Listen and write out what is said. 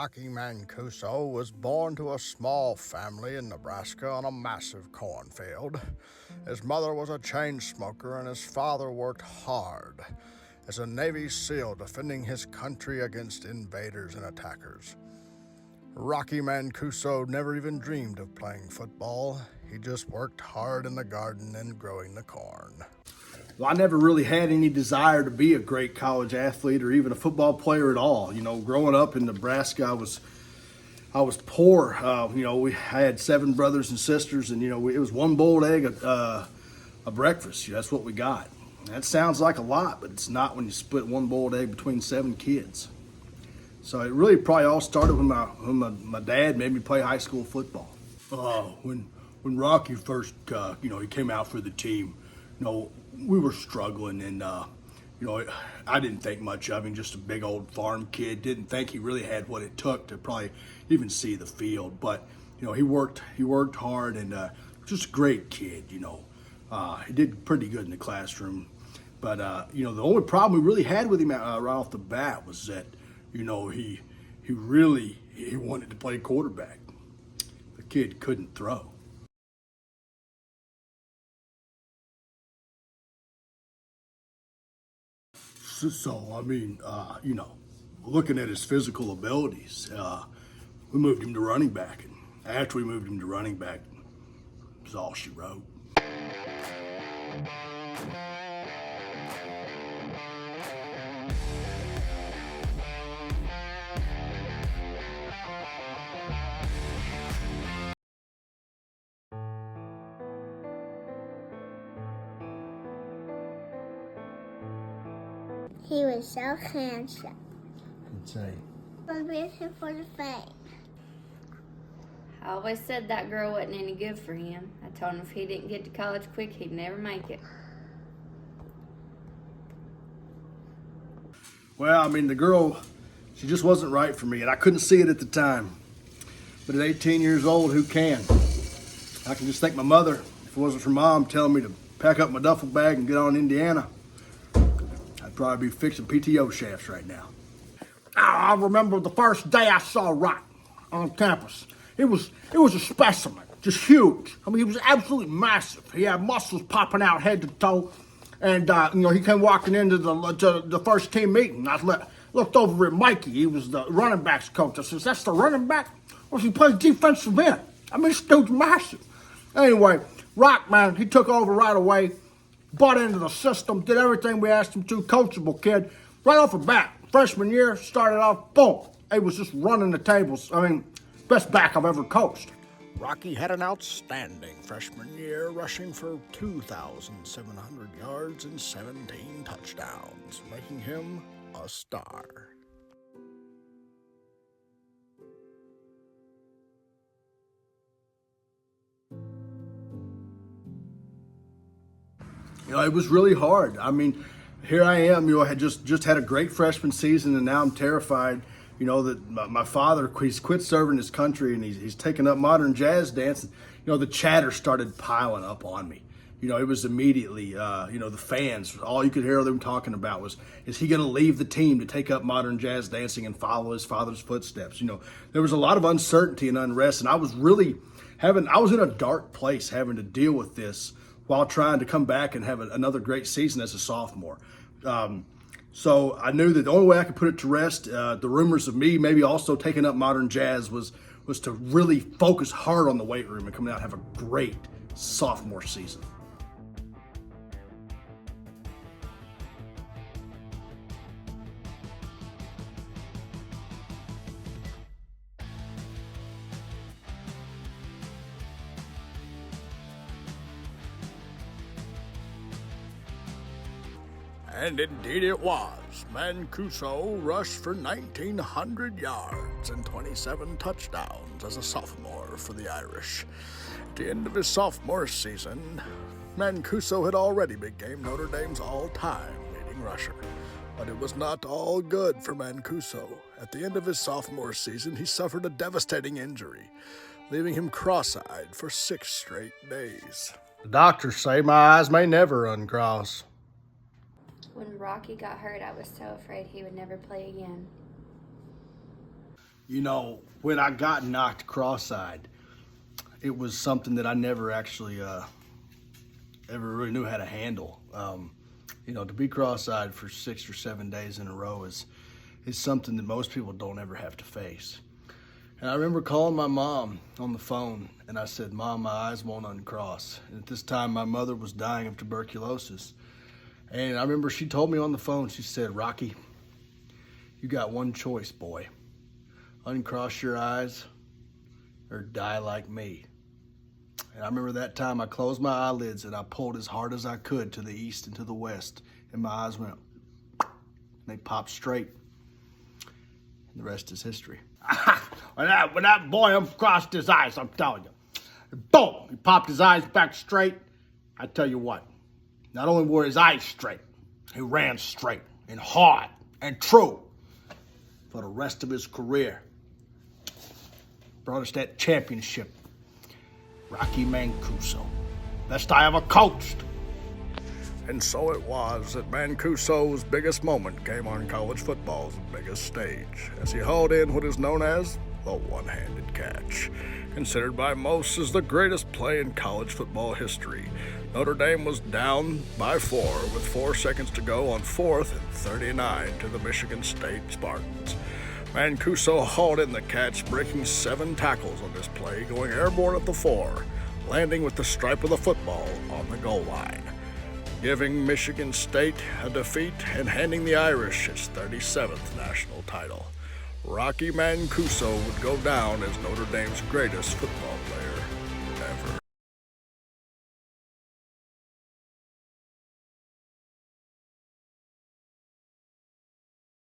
Rocky Mancuso was born to a small family in Nebraska on a massive cornfield. His mother was a chain smoker and his father worked hard as a Navy SEAL defending his country against invaders and attackers. Rocky Mancuso never even dreamed of playing football. He just worked hard in the garden and growing the corn. Well, I never really had any desire to be a great college athlete or even a football player at all. Growing up in Nebraska, I was poor. I had 7 brothers and sisters, and it was one boiled egg a breakfast. That's what we got. That sounds like a lot, but it's not when you split one boiled egg between 7 kids. So it really probably all started when my dad made me play high school football. When Rocky first, he came out for the team, we were struggling, and I didn't think much of him. Just a big old farm kid. Didn't think he really had what it took to probably even see the field. But he worked hard, and just a great kid. He did pretty good in the classroom. But the only problem we really had with him right off the bat was that he wanted to play quarterback. The kid couldn't throw. So, looking at his physical abilities, we moved him to running back. And after we moved him to running back, it was all she wrote. He was so handsome. I'd say. Was wishing for the fame. I always said that girl wasn't any good for him. I told him if he didn't get to college quick, he'd never make it. Well, the girl, she just wasn't right for me, and I couldn't see it at the time. But at 18 years old, who can? I can just thank my mother. If it wasn't for Mom telling me to pack up my duffel bag and get on Indiana, I'd probably be fixing PTO shafts right now. I remember the first day I saw Rock on campus. It was a specimen, just huge. he was absolutely massive. He had muscles popping out head to toe. And, he came walking into the first team meeting. I looked over at Mikey. He was the running backs coach. I says, that's the running back? Well, he plays defensive end. This dude's massive. Anyway, Rock, man, he took over right away, bought into the system, did everything we asked him to, coachable kid. Right off the bat, freshman year, started off, boom. He was just running the tables. Best back I've ever coached. Rocky had an outstanding freshman year, rushing for 2,700 yards and 17 touchdowns, making him a star. It was really hard. Here I am, I had just had a great freshman season, and now I'm terrified, that my father, he's quit serving his country, and he's taken up modern jazz dance. The chatter started piling up on me. It was immediately, the fans, all you could hear them talking about was, is he going to leave the team to take up modern jazz dancing and follow his father's footsteps? There was a lot of uncertainty and unrest, and I was in a dark place having to deal with this while trying to come back and have another great season as a sophomore. So I knew that the only way I could put it to rest, the rumors of me maybe also taking up modern jazz was to really focus hard on the weight room and come out and have a great sophomore season. And indeed it was. Mancuso rushed for 1,900 yards and 27 touchdowns as a sophomore for the Irish. At the end of his sophomore season, Mancuso had already become Notre Dame's all-time leading rusher. But it was not all good for Mancuso. At the end of his sophomore season, he suffered a devastating injury, leaving him cross-eyed for 6 straight days. The doctors say my eyes may never uncross. When Rocky got hurt, I was so afraid he would never play again. You know, when I got knocked cross-eyed, it was something that I never actually ever really knew how to handle. You know, to be cross-eyed for 6 or 7 days in a row is something that most people don't ever have to face. And I remember calling my mom on the phone, and I said, "Mom, my eyes won't uncross." And at this time, my mother was dying of tuberculosis. And I remember she told me on the phone, she said, "Rocky, you got one choice, boy. Uncross your eyes or die like me." And I remember that time I closed my eyelids and I pulled as hard as I could to the east and to the west, and my eyes went, and they popped straight. And the rest is history. when that boy uncrossed his eyes, I'm telling you, boom, he popped his eyes back straight. I tell you what, not only were his eyes straight, he ran straight and hard and true for the rest of his career. Brought us that championship. Rocky Mancuso. Best I ever coached. And so it was that Mancuso's biggest moment came on college football's biggest stage, as he hauled in what is known as the one-handed catch. Considered by most as the greatest play in college football history, Notre Dame was down by 4 with 4 seconds to go on 4th and 39 to the Michigan State Spartans. Mancuso hauled in the catch, breaking 7 tackles on this play, going airborne at the 4, landing with the stripe of the football on the goal line, giving Michigan State a defeat and handing the Irish its 37th national title. Rocky Mancuso would go down as Notre Dame's greatest football player